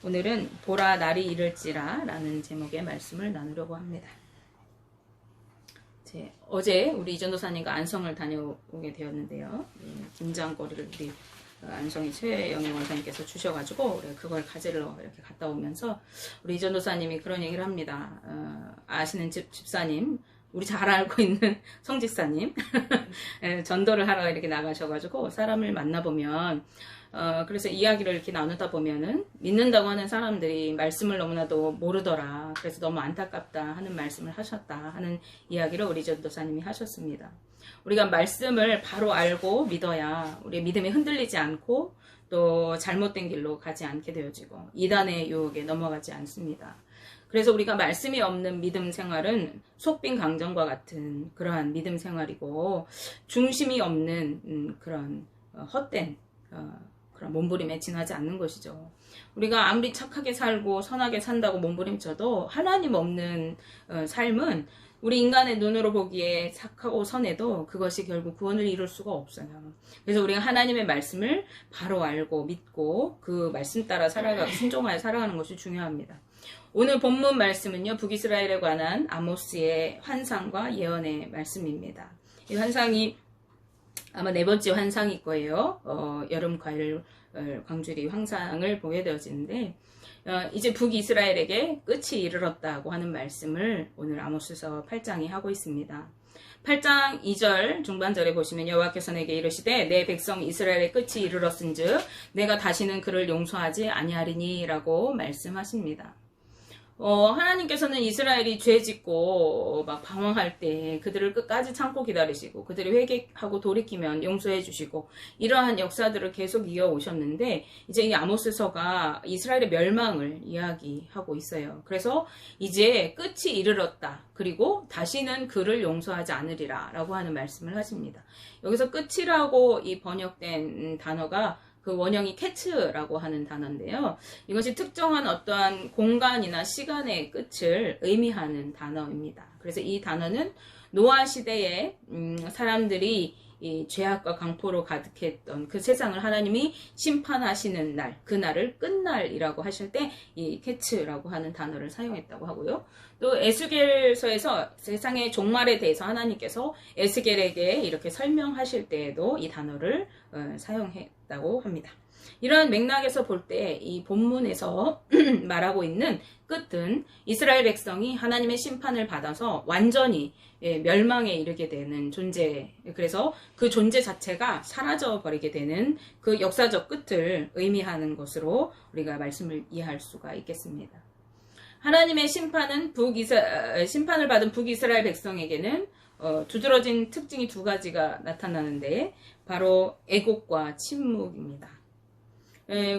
오늘은 보라 날이 이를지라 라는 제목의 말씀을 나누려고 합니다. 어제 우리 이전도사님과 안성을 다녀오게 되었는데요. 김장거리를 우리 안성의 최영희 원사님께서 주셔가지고 그걸 가지러 이렇게 갔다 오면서 우리 이전도사님이 그런 얘기를 합니다. 아시는 집사님, 우리 잘 알고 있는 성직사님 전도를 하러 이렇게 나가셔가지고 사람을 만나보면 그래서 이야기를 이렇게 나누다 보면은 믿는다고 하는 사람들이 말씀을 너무나도 모르더라. 그래서 너무 안타깝다 하는 말씀을 하셨다 하는 이야기를 우리 전도사님이 하셨습니다. 우리가 말씀을 바로 알고 믿어야 우리의 믿음이 흔들리지 않고 또 잘못된 길로 가지 않게 되어지고 이단의 유혹에 넘어가지 않습니다. 그래서 우리가 말씀이 없는 믿음 생활은 속빈 강정과 같은 그러한 믿음 생활이고 중심이 없는 그런 헛된 그런 몸부림에 지나지 않는 것이죠. 우리가 아무리 착하게 살고 선하게 산다고 몸부림쳐도 하나님 없는 삶은 우리 인간의 눈으로 보기에 착하고 선해도 그것이 결국 구원을 이룰 수가 없어요. 그래서 우리가 하나님의 말씀을 바로 알고 믿고 그 말씀 따라 순종하여 살아가는 것이 중요합니다. 오늘 본문 말씀은요, 북이스라엘에 관한 아모스의 환상과 예언의 말씀입니다. 이 환상이 아마 4번째 환상일 거예요. 여름 과일 광주리 황상을 보게 되어지는데 이제 북이스라엘에게 끝이 이르렀다고 하는 말씀을 오늘 아모스서 8장이 하고 있습니다. 8장 2절 중반절에 보시면 여호와께서 내게 이르시되 내 백성 이스라엘의 끝이 이르렀은즉 내가 다시는 그를 용서하지 아니하리니 라고 말씀하십니다. 하나님께서는 이스라엘이 죄 짓고 막 방황할 때 그들을 끝까지 참고 기다리시고 그들이 회개하고 돌이키면 용서해 주시고 이러한 역사들을 계속 이어오셨는데 이제 이 아모스서가 이스라엘의 멸망을 이야기하고 있어요. 그래서 이제 끝이 이르렀다. 그리고 다시는 그를 용서하지 않으리라 라고 하는 말씀을 하십니다. 여기서 끝이라고 이 번역된 단어가 그 원형이 캐츠라고 하는 단어인데요. 이것이 특정한 어떠한 공간이나 시간의 끝을 의미하는 단어입니다. 그래서 이 단어는 노아 시대에 사람들이 이 죄악과 강포로 가득했던 그 세상을 하나님이 심판하시는 날, 그 날을 끝날이라고 하실 때 이 캐츠라고 하는 단어를 사용했다고 하고요. 또 에스겔서에서 세상의 종말에 대해서 하나님께서 에스겔에게 이렇게 설명하실 때에도 이 단어를 사용했다고 합니다. 이러한 맥락에서 볼 때 이 본문에서 말하고 있는 끝은 이스라엘 백성이 하나님의 심판을 받아서 완전히 멸망에 이르게 되는 존재, 그래서 그 존재 자체가 사라져 버리게 되는 그 역사적 끝을 의미하는 것으로 우리가 말씀을 이해할 수가 있겠습니다. 하나님의 심판은 심판을 받은 북이스라엘 백성에게는 두드러진 특징이 2가지가 나타나는데 바로 애곡과 침묵입니다.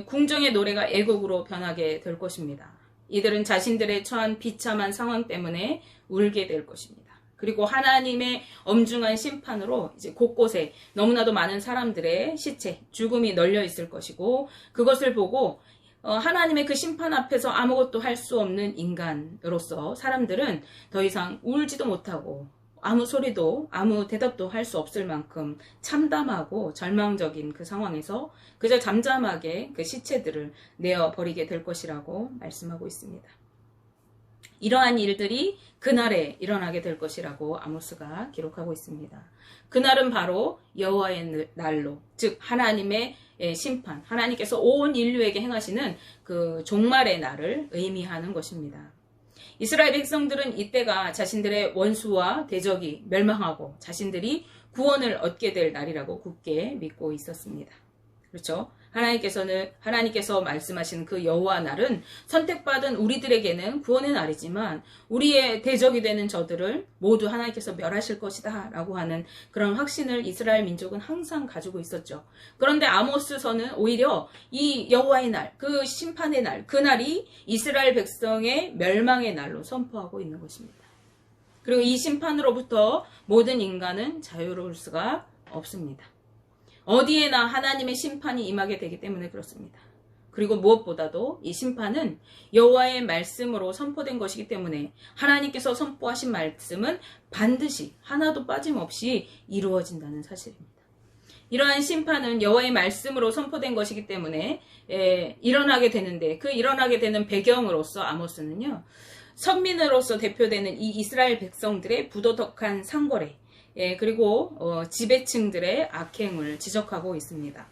궁정의 노래가 애곡으로 변하게 될 것입니다. 이들은 자신들의 처한 비참한 상황 때문에 울게 될 것입니다. 그리고 하나님의 엄중한 심판으로 이제 곳곳에 너무나도 많은 사람들의 시체, 죽음이 널려 있을 것이고 그것을 보고 하나님의 그 심판 앞에서 아무것도 할 수 없는 인간으로서 사람들은 더 이상 울지도 못하고 아무 소리도 아무 대답도 할 수 없을 만큼 참담하고 절망적인 그 상황에서 그저 잠잠하게 그 시체들을 내어버리게 될 것이라고 말씀하고 있습니다. 이러한 일들이 그날에 일어나게 될 것이라고 아모스가 기록하고 있습니다. 그날은 바로 여호와의 날로, 즉 하나님의 심판, 하나님께서 온 인류에게 행하시는 그 종말의 날을 의미하는 것입니다. 이스라엘 백성들은 이때가 자신들의 원수와 대적이 멸망하고 자신들이 구원을 얻게 될 날이라고 굳게 믿고 있었습니다. 그렇죠? 하나님께서 말씀하신 그 여호와 날은 선택받은 우리들에게는 구원의 날이지만 우리의 대적이 되는 저들을 모두 하나님께서 멸하실 것이다 라고 하는 그런 확신을 이스라엘 민족은 항상 가지고 있었죠. 그런데 아모스서는 오히려 이 여호와의 날, 그 심판의 날, 그 날이 이스라엘 백성의 멸망의 날로 선포하고 있는 것입니다. 그리고 이 심판으로부터 모든 인간은 자유로울 수가 없습니다. 어디에나 하나님의 심판이 임하게 되기 때문에 그렇습니다. 그리고 무엇보다도 이 심판은 여호와의 말씀으로 선포된 것이기 때문에 하나님께서 선포하신 말씀은 반드시 하나도 빠짐없이 이루어진다는 사실입니다. 이러한 심판은 여호와의 말씀으로 선포된 것이기 때문에 일어나게 되는데, 그 일어나게 되는 배경으로서 아모스는요, 선민으로서 대표되는 이 이스라엘 백성들의 부도덕한 상거래, 그리고 지배층들의 악행을 지적하고 있습니다.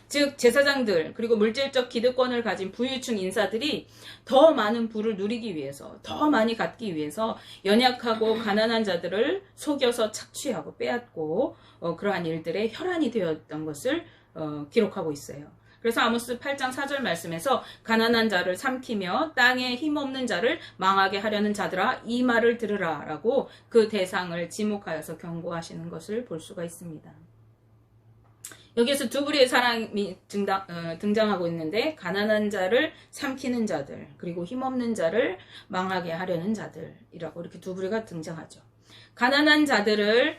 즉 제사장들 그리고 물질적 기득권을 가진 부유층 인사들이 더 많은 부를 누리기 위해서, 더 많이 갖기 위해서 연약하고 가난한 자들을 속여서 착취하고 빼앗고 그러한 일들의 혈안이 되었던 것을 기록하고 있어요. 그래서 아모스 8장 4절 말씀에서 가난한 자를 삼키며 땅에 힘없는 자를 망하게 하려는 자들아 이 말을 들으라 라고 그 대상을 지목하여서 경고하시는 것을 볼 수가 있습니다. 여기에서 두 부류의 사람이 등장하고 있는데, 가난한 자를 삼키는 자들, 그리고 힘없는 자를 망하게 하려는 자들이라고 이렇게 두 부류가 등장하죠. 가난한 자들을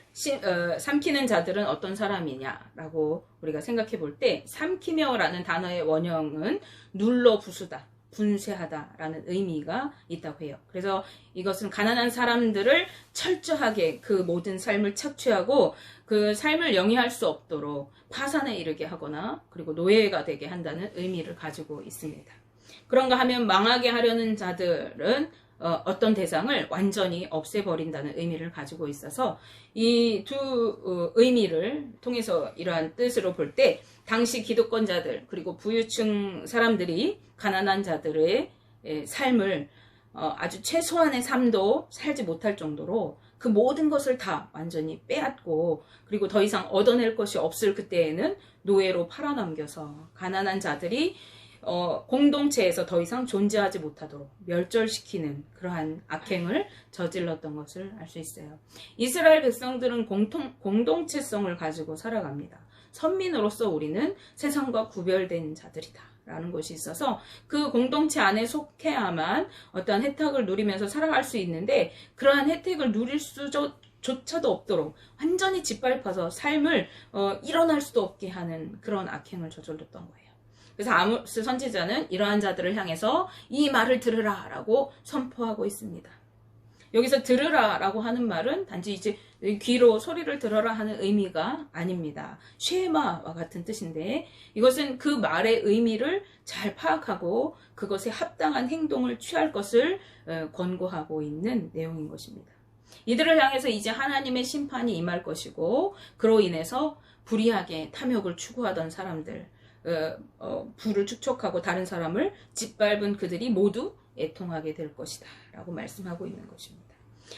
삼키는 자들은 어떤 사람이냐라고 우리가 생각해 볼 때, 삼키며라는 단어의 원형은 눌러 부수다, 분쇄하다라는 의미가 있다고 해요. 그래서 이것은 가난한 사람들을 철저하게 그 모든 삶을 착취하고 그 삶을 영위할 수 없도록 파산에 이르게 하거나 그리고 노예가 되게 한다는 의미를 가지고 있습니다. 그런가 하면 망하게 하려는 자들은 어떤 대상을 완전히 없애버린다는 의미를 가지고 있어서 이 두 의미를 통해서 이러한 뜻으로 볼 때, 당시 기득권자들 그리고 부유층 사람들이 가난한 자들의 삶을 아주 최소한의 삶도 살지 못할 정도로 그 모든 것을 다 완전히 빼앗고, 그리고 더 이상 얻어낼 것이 없을 그때에는 노예로 팔아넘겨서 가난한 자들이 공동체에서 더 이상 존재하지 못하도록 멸절시키는 그러한 악행을 저질렀던 것을 알 수 있어요. 이스라엘 백성들은 공동체성을 가지고 살아갑니다. 선민으로서 우리는 세상과 구별된 자들이다 라는 것이 있어서 그 공동체 안에 속해야만 어떠한 혜택을 누리면서 살아갈 수 있는데, 그러한 혜택을 누릴 수조차도 없도록 완전히 짓밟아서 삶을 일어날 수도 없게 하는 그런 악행을 저질렀던 거예요. 그래서 아모스 선지자는 이러한 자들을 향해서 이 말을 들으라 라고 선포하고 있습니다. 여기서 들으라 라고 하는 말은 단지 이제 귀로 소리를 들어라 하는 의미가 아닙니다. 쉐마와 같은 뜻인데, 이것은 그 말의 의미를 잘 파악하고 그것에 합당한 행동을 취할 것을 권고하고 있는 내용인 것입니다. 이들을 향해서 이제 하나님의 심판이 임할 것이고, 그로 인해서 불의하게 탐욕을 추구하던 사람들, 부를 축적하고 다른 사람을 짓밟은 그들이 모두 애통하게 될 것이다 라고 말씀하고 있는 것입니다.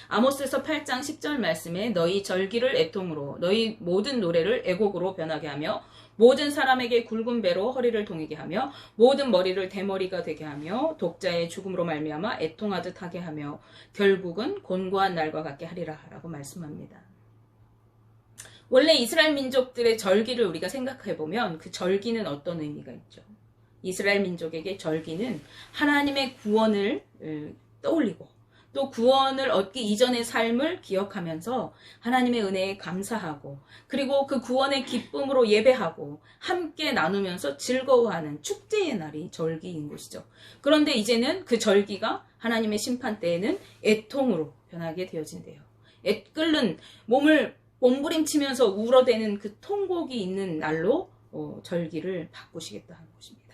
아모스서 8장 10절 말씀에 너희 절기를 애통으로, 너희 모든 노래를 애곡으로 변하게 하며, 모든 사람에게 굵은 배로 허리를 동이게 하며, 모든 머리를 대머리가 되게 하며, 독자의 죽음으로 말미암아 애통하듯 하게 하며, 결국은 곤고한 날과 같게 하리라 라고 말씀합니다. 원래 이스라엘 민족들의 절기를 우리가 생각해보면 그 절기는 어떤 의미가 있죠? 이스라엘 민족에게 절기는 하나님의 구원을 떠올리고, 또 구원을 얻기 이전의 삶을 기억하면서 하나님의 은혜에 감사하고, 그리고 그 구원의 기쁨으로 예배하고 함께 나누면서 즐거워하는 축제의 날이 절기인 것이죠. 그런데 이제는 그 절기가 하나님의 심판 때에는 애통으로 변하게 되어진대요. 끓는 몸을 몸부림치면서 울어대는 그 통곡이 있는 날로 절기를 바꾸시겠다는 것입니다.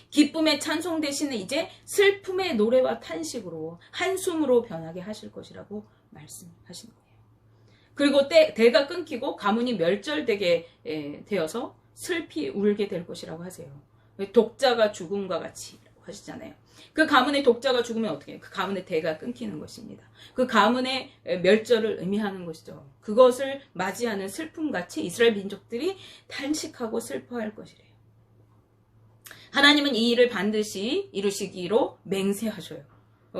기쁨의 찬송 대신에 이제 슬픔의 노래와 탄식으로, 한숨으로 변하게 하실 것이라고 말씀하신 거예요. 그리고 대가 끊기고 가문이 멸절되게 되어서 슬피 울게 될 것이라고 하세요. 독자가 죽음과 같이 하시잖아요. 그 가문의 독자가 죽으면 어떻게 해요? 그 가문의 대가 끊기는 것입니다. 그 가문의 멸절을 의미하는 것이죠. 그것을 맞이하는 슬픔같이 이스라엘 민족들이 탄식하고 슬퍼할 것이래요. 하나님은 이 일을 반드시 이루시기로 맹세하셔요.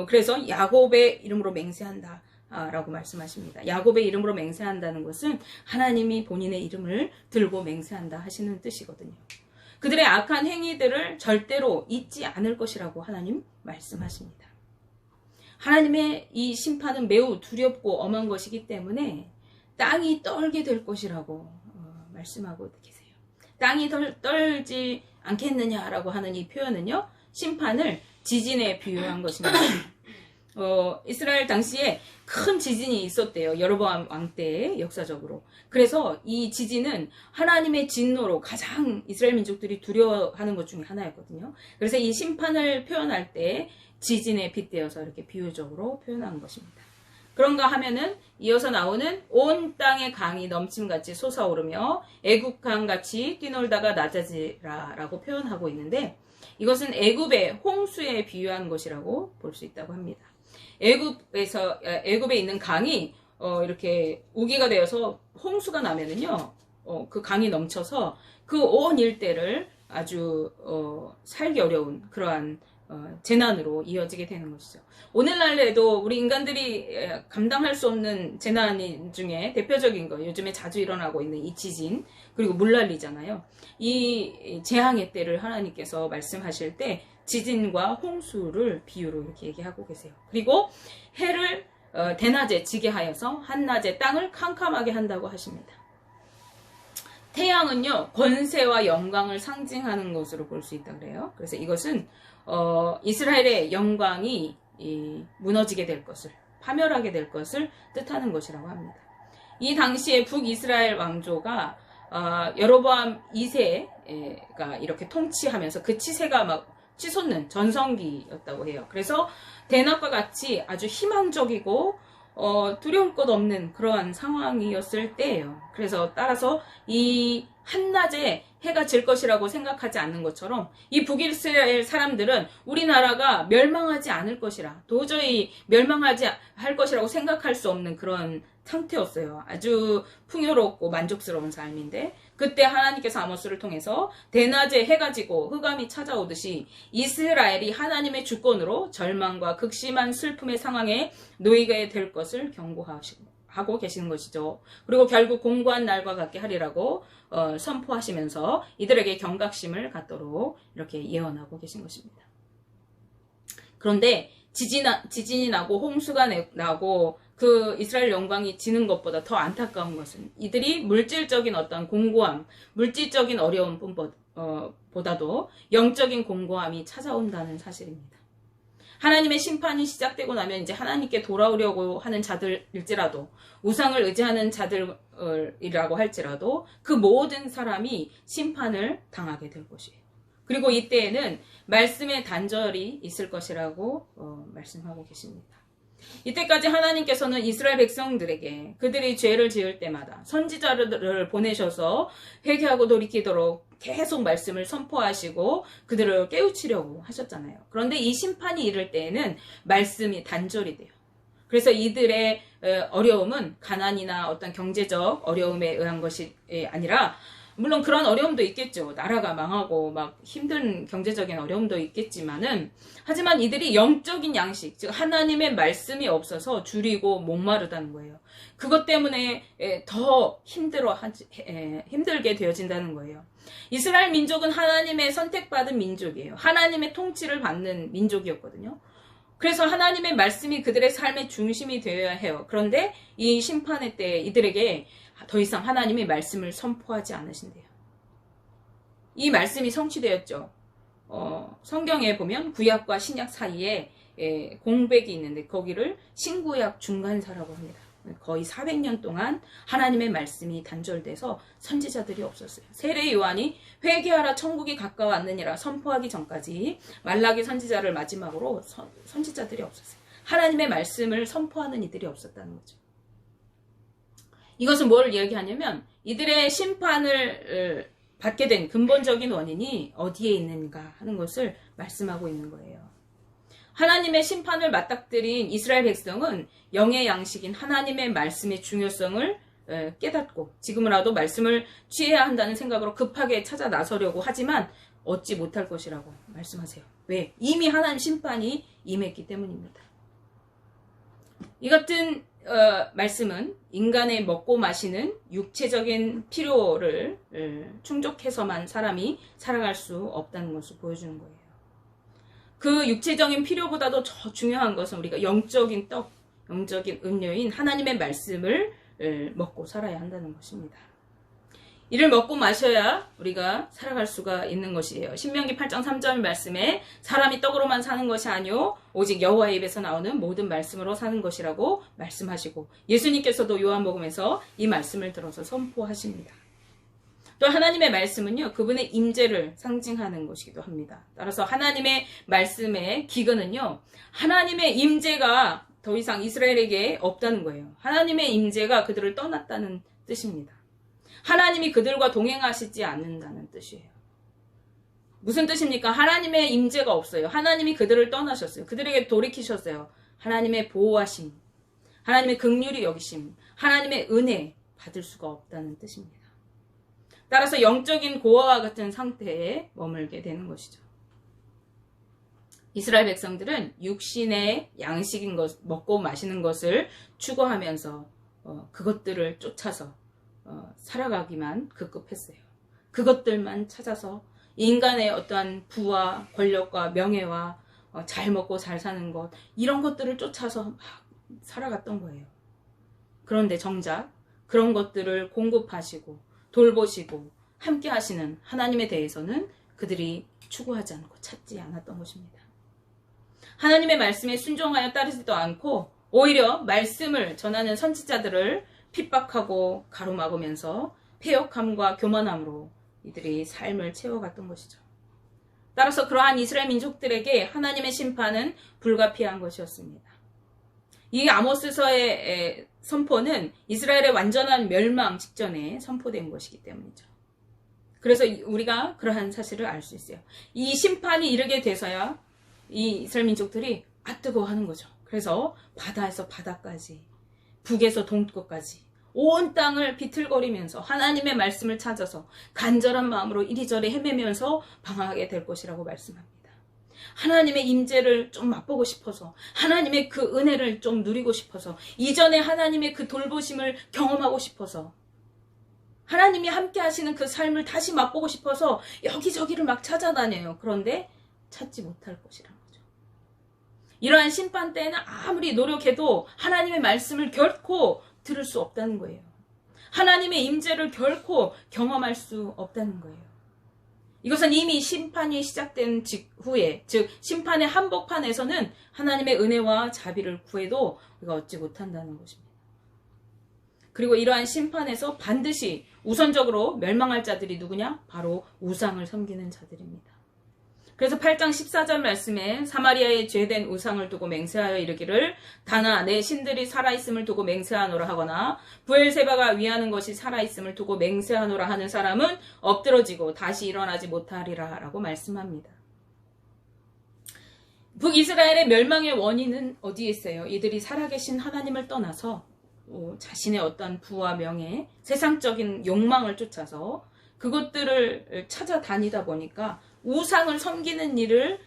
그래서 야곱의 이름으로 맹세한다 라고 말씀하십니다. 야곱의 이름으로 맹세한다는 것은 하나님이 본인의 이름을 들고 맹세한다 하시는 뜻이거든요. 그들의 악한 행위들을 절대로 잊지 않을 것이라고 하나님 말씀하십니다. 하나님의 이 심판은 매우 두렵고 엄한 것이기 때문에 땅이 떨게 될 것이라고 말씀하고 계세요. 땅이 떨지 않겠느냐라고 하는 이 표현은요, 심판을 지진에 비유한 것입니다. 이스라엘 당시에 큰 지진이 있었대요. 여로보암 왕 때에 역사적으로. 그래서 이 지진은 하나님의 진노로 가장 이스라엘 민족들이 두려워하는 것 중에 하나였거든요. 그래서 이 심판을 표현할 때 지진에 빗대어서 이렇게 비유적으로 표현한 것입니다. 그런가 하면은 이어서 나오는 온 땅의 강이 넘침같이 솟아오르며 애국강같이 뛰놀다가 낮아지라 라고 표현하고 있는데, 이것은 애굽의 홍수에 비유한 것이라고 볼 수 있다고 합니다. 애굽에 있는 강이 이렇게 우기가 되어서 홍수가 나면은요, 그 강이 넘쳐서 그 온 일대를 아주 살기 어려운 그러한 재난으로 이어지게 되는 것이죠. 오늘날에도 우리 인간들이 감당할 수 없는 재난 중에 대표적인 거, 요즘에 자주 일어나고 있는 이 지진, 그리고 물난리잖아요. 이 재앙의 때를 하나님께서 말씀하실 때 지진과 홍수를 비유로 이렇게 얘기하고 계세요. 그리고 해를 대낮에 지게 하여서 한낮에 땅을 캄캄하게 한다고 하십니다. 태양은요, 권세와 영광을 상징하는 것으로 볼 수 있다 그래요. 그래서 이것은 이스라엘의 영광이 무너지게 될 것을, 파멸하게 될 것을 뜻하는 것이라고 합니다. 이 당시에 북이스라엘 왕조가 여로보암 2세가 이렇게 통치하면서 그 치세가 막 치솟는 전성기였다고 해요. 그래서 대낮과 같이 아주 희망적이고 두려울 것 없는 그러한 상황이었을 때예요. 그래서 따라서 이 한낮에 해가 질 것이라고 생각하지 않는 것처럼 이 북이스라엘 사람들은 우리나라가 멸망하지 않을 것이라, 도저히 멸망하지 할 것이라고 생각할 수 없는 그런 상태였어요. 아주 풍요롭고 만족스러운 삶인데, 그때 하나님께서 아모스를 통해서 대낮에 해가 지고 흑암이 찾아오듯이 이스라엘이 하나님의 주권으로 절망과 극심한 슬픔의 상황에 놓이게 될 것을 경고하고 계시는 것이죠. 그리고 결국 공고한 날과 같게 하리라고 선포하시면서 이들에게 경각심을 갖도록 이렇게 예언하고 계신 것입니다. 그런데 지진이 나고 홍수가 나고 그 이스라엘 영광이 지는 것보다 더 안타까운 것은 이들이 물질적인 어떤 공고함, 물질적인 어려움 보다도 영적인 공고함이 찾아온다는 사실입니다. 하나님의 심판이 시작되고 나면 이제 하나님께 돌아오려고 하는 자들일지라도, 우상을 의지하는 자들이라고 할지라도 그 모든 사람이 심판을 당하게 될 것이에요. 그리고 이때에는 말씀의 단절이 있을 것이라고 말씀하고 계십니다. 이때까지 하나님께서는 이스라엘 백성들에게 그들이 죄를 지을 때마다 선지자들을 보내셔서 회개하고 돌이키도록 계속 말씀을 선포하시고 그들을 깨우치려고 하셨잖아요. 그런데 이 심판이 이를 때에는 말씀이 단절이 돼요. 그래서 이들의 어려움은 가난이나 어떤 경제적 어려움에 의한 것이 아니라, 물론 그런 어려움도 있겠죠. 나라가 망하고 막 힘든 경제적인 어려움도 있겠지만은, 하지만 이들이 영적인 양식, 즉 하나님의 말씀이 없어서 줄이고 목마르다는 거예요. 그것 때문에 더 힘들게 되어진다는 거예요. 이스라엘 민족은 하나님의 선택받은 민족이에요. 하나님의 통치를 받는 민족이었거든요. 그래서 하나님의 말씀이 그들의 삶의 중심이 되어야 해요. 그런데 이 심판의 때 이들에게 더 이상 하나님의 말씀을 선포하지 않으신대요. 이 말씀이 성취되었죠. 성경에 보면 구약과 신약 사이에 공백이 있는데 거기를 신구약 중간사라고 합니다. 거의 400년 동안 하나님의 말씀이 단절돼서 선지자들이 없었어요. 세례 요한이 회개하라 천국이 가까웠느니라 선포하기 전까지 말라기 선지자를 마지막으로 선지자들이 없었어요. 하나님의 말씀을 선포하는 이들이 없었다는 거죠. 이것은 뭘 이야기하냐면 이들의 심판을 받게 된 근본적인 원인이 어디에 있는가 하는 것을 말씀하고 있는 거예요. 하나님의 심판을 맞닥뜨린 이스라엘 백성은 영의 양식인 하나님의 말씀의 중요성을 깨닫고 지금이라도 말씀을 취해야 한다는 생각으로 급하게 찾아 나서려고 하지만 얻지 못할 것이라고 말씀하세요. 왜? 이미 하나님 심판이 임했기 때문입니다. 이 같은 말씀은 인간의 먹고 마시는 육체적인 필요를 충족해서만 사람이 살아갈 수 없다는 것을 보여주는 거예요. 그 육체적인 필요보다도 더 중요한 것은 우리가 영적인 떡, 영적인 음료인 하나님의 말씀을 먹고 살아야 한다는 것입니다. 이를 먹고 마셔야 우리가 살아갈 수가 있는 것이에요. 신명기 8장 3절 말씀에 사람이 떡으로만 사는 것이 아니요 오직 여호와의 입에서 나오는 모든 말씀으로 사는 것이라고 말씀하시고, 예수님께서도 요한복음에서 이 말씀을 들어서 선포하십니다. 또 하나님의 말씀은요, 그분의 임재를 상징하는 것이기도 합니다. 따라서 하나님의 말씀의 기근은요, 하나님의 임재가 더 이상 이스라엘에게 없다는 거예요. 하나님의 임재가 그들을 떠났다는 뜻입니다. 하나님이 그들과 동행하시지 않는다는 뜻이에요. 무슨 뜻입니까? 하나님의 임재가 없어요. 하나님이 그들을 떠나셨어요. 그들에게 돌이키셨어요. 하나님의 보호하심, 하나님의 긍휼히 여기심, 하나님의 은혜 받을 수가 없다는 뜻입니다. 따라서 영적인 고아와 같은 상태에 머물게 되는 것이죠. 이스라엘 백성들은 육신의 양식인 것, 먹고 마시는 것을 추구하면서 그것들을 쫓아서 살아가기만 급급했어요. 그것들만 찾아서 인간의 어떠한 부와 권력과 명예와 잘 먹고 잘 사는 것, 이런 것들을 쫓아서 막 살아갔던 거예요. 그런데 정작 그런 것들을 공급하시고 돌보시고 함께 하시는 하나님에 대해서는 그들이 추구하지 않고 찾지 않았던 것입니다. 하나님의 말씀에 순종하여 따르지도 않고 오히려 말씀을 전하는 선지자들을 핍박하고 가로막으면서 패역함과 교만함으로 이들이 삶을 채워갔던 것이죠. 따라서 그러한 이스라엘 민족들에게 하나님의 심판은 불가피한 것이었습니다. 이 아모스서의 선포는 이스라엘의 완전한 멸망 직전에 선포된 것이기 때문이죠. 그래서 우리가 그러한 사실을 알 수 있어요. 이 심판이 이르게 돼서야 이 이스라엘 민족들이 뜨거워하는 거죠. 그래서 바다에서 바다까지, 북에서 동쪽까지 온 땅을 비틀거리면서 하나님의 말씀을 찾아서 간절한 마음으로 이리저리 헤매면서 방황하게 될 것이라고 말씀합니다. 하나님의 임재를 좀 맛보고 싶어서, 하나님의 그 은혜를 좀 누리고 싶어서, 이전에 하나님의 그 돌보심을 경험하고 싶어서, 하나님이 함께 하시는 그 삶을 다시 맛보고 싶어서 여기저기를 막 찾아다녀요. 그런데 찾지 못할 것이라는 거죠. 이러한 심판 때에는 아무리 노력해도 하나님의 말씀을 결코 들을 수 없다는 거예요. 하나님의 임재를 결코 경험할 수 없다는 거예요. 이것은 이미 심판이 시작된 직후에, 즉 심판의 한복판에서는 하나님의 은혜와 자비를 구해도 우리가 얻지 못한다는 것입니다. 그리고 이러한 심판에서 반드시 우선적으로 멸망할 자들이 누구냐? 바로 우상을 섬기는 자들입니다. 그래서 8장 14절 말씀에 사마리아에 죄된 우상을 두고 맹세하여 이르기를 다나 내 신들이 살아있음을 두고 맹세하노라 하거나 부엘세바가 위하는 것이 살아있음을 두고 맹세하노라 하는 사람은 엎드러지고 다시 일어나지 못하리라 라고 말씀합니다. 북이스라엘의 멸망의 원인은 어디에 있어요? 이들이 살아계신 하나님을 떠나서 자신의 어떤 부와 명예, 세상적인 욕망을 쫓아서 그것들을 찾아다니다 보니까 우상을 섬기는 일을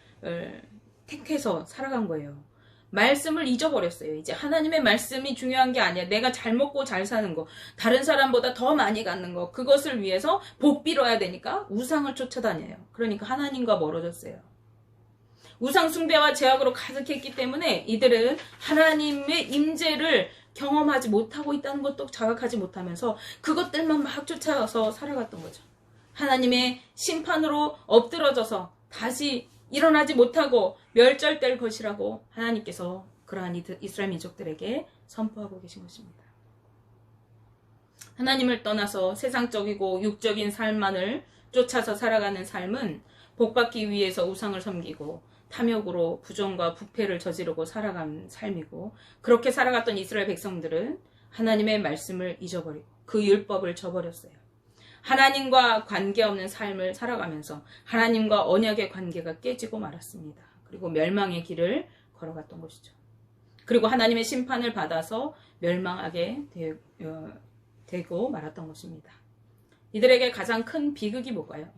택해서 살아간 거예요. 말씀을 잊어버렸어요. 이제 하나님의 말씀이 중요한 게 아니야. 내가 잘 먹고 잘 사는 거, 다른 사람보다 더 많이 갖는 거, 그것을 위해서 복 빌어야 되니까 우상을 쫓아다녀요. 그러니까 하나님과 멀어졌어요. 우상 숭배와 제약으로 가득했기 때문에 이들은 하나님의 임재를 경험하지 못하고 있다는 것도 자각하지 못하면서 그것들만 막 쫓아가서 살아갔던 거죠. 하나님의 심판으로 엎드러져서 다시 일어나지 못하고 멸절될 것이라고 하나님께서 그러한 이스라엘 민족들에게 선포하고 계신 것입니다. 하나님을 떠나서 세상적이고 육적인 삶만을 쫓아서 살아가는 삶은 복받기 위해서 우상을 섬기고 탐욕으로 부정과 부패를 저지르고 살아가는 삶이고, 그렇게 살아갔던 이스라엘 백성들은 하나님의 말씀을 잊어버리고 그 율법을 저버렸어요. 하나님과 관계없는 삶을 살아가면서 하나님과 언약의 관계가 깨지고 말았습니다. 그리고 멸망의 길을 걸어갔던 것이죠. 그리고 하나님의 심판을 받아서 멸망하게 되고 말았던 것입니다. 이들에게 가장 큰 비극이 뭘까요?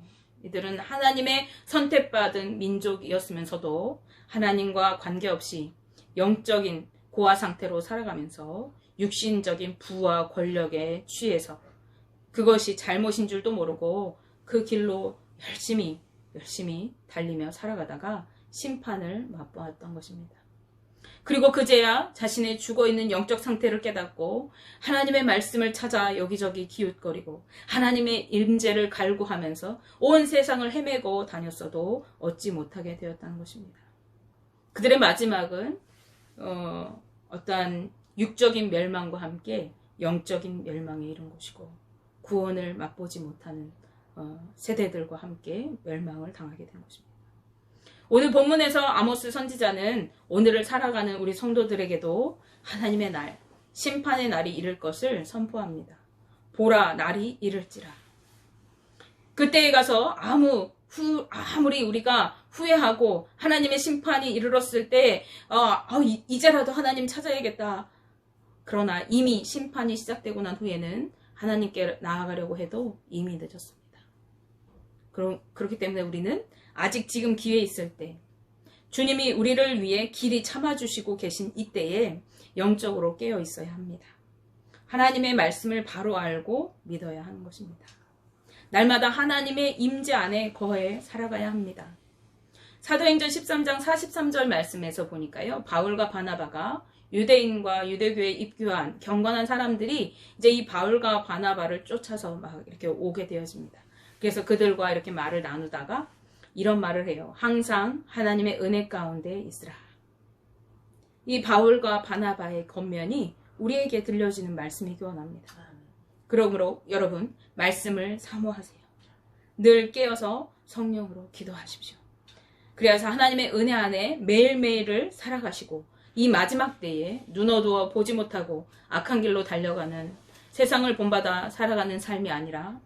이들은 하나님의 선택받은 민족이었으면서도 하나님과 관계없이 영적인 고아 상태로 살아가면서 육신적인 부와 권력에 취해서 그것이 잘못인 줄도 모르고 그 길로 열심히 달리며 살아가다가 심판을 맛보았던 것입니다. 그리고 그제야 자신의 죽어있는 영적 상태를 깨닫고 하나님의 말씀을 찾아 여기저기 기웃거리고 하나님의 임재를 갈구하면서 온 세상을 헤매고 다녔어도 얻지 못하게 되었다는 것입니다. 그들의 마지막은 어떠한 육적인 멸망과 함께 영적인 멸망에 이른 것이고 구원을 맛보지 못하는 세대들과 함께 멸망을 당하게 된 것입니다. 오늘 본문에서 아모스 선지자는 오늘을 살아가는 우리 성도들에게도 하나님의 날, 심판의 날이 이를 것을 선포합니다. 보라, 날이 이를지라. 그때에 가서 아무리 우리가 후회하고 하나님의 심판이 이르렀을 때 이제라도 하나님 찾아야겠다. 그러나 이미 심판이 시작되고 난 후에는 하나님께 나아가려고 해도 이미 늦었습니다. 그렇기 때문에 우리는 아직 지금 기회 있을 때 주님이 우리를 위해 길이 참아주시고 계신 이때에 영적으로 깨어 있어야 합니다. 하나님의 말씀을 바로 알고 믿어야 하는 것입니다. 날마다 하나님의 임재 안에 거해 살아가야 합니다. 사도행전 13장 43절 말씀에서 보니까요. 바울과 바나바가 유대인과 유대교에 입교한 경건한 사람들이 이제 이 바울과 바나바를 쫓아서 막 이렇게 오게 되어집니다. 그래서 그들과 이렇게 말을 나누다가 이런 말을 해요. 항상 하나님의 은혜 가운데 있으라. 이 바울과 바나바의 겉면이 우리에게 들려지는 말씀이기 원합니다. 그러므로 여러분 말씀을 사모하세요. 늘 깨어서 성령으로 기도하십시오. 그래서 하나님의 은혜 안에 매일매일을 살아가시고 이 마지막 때에 눈 어두워 보지 못하고 악한 길로 달려가는 세상을 본받아 살아가는 삶이 아니라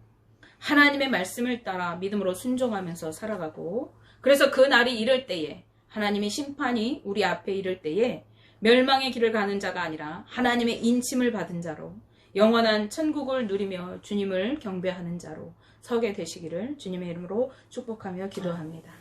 하나님의 말씀을 따라 믿음으로 순종하면서 살아가고 그래서 그 날이 이를 때에 하나님의 심판이 우리 앞에 이를 때에 멸망의 길을 가는 자가 아니라 하나님의 인침을 받은 자로 영원한 천국을 누리며 주님을 경배하는 자로 서게 되시기를 주님의 이름으로 축복하며 기도합니다.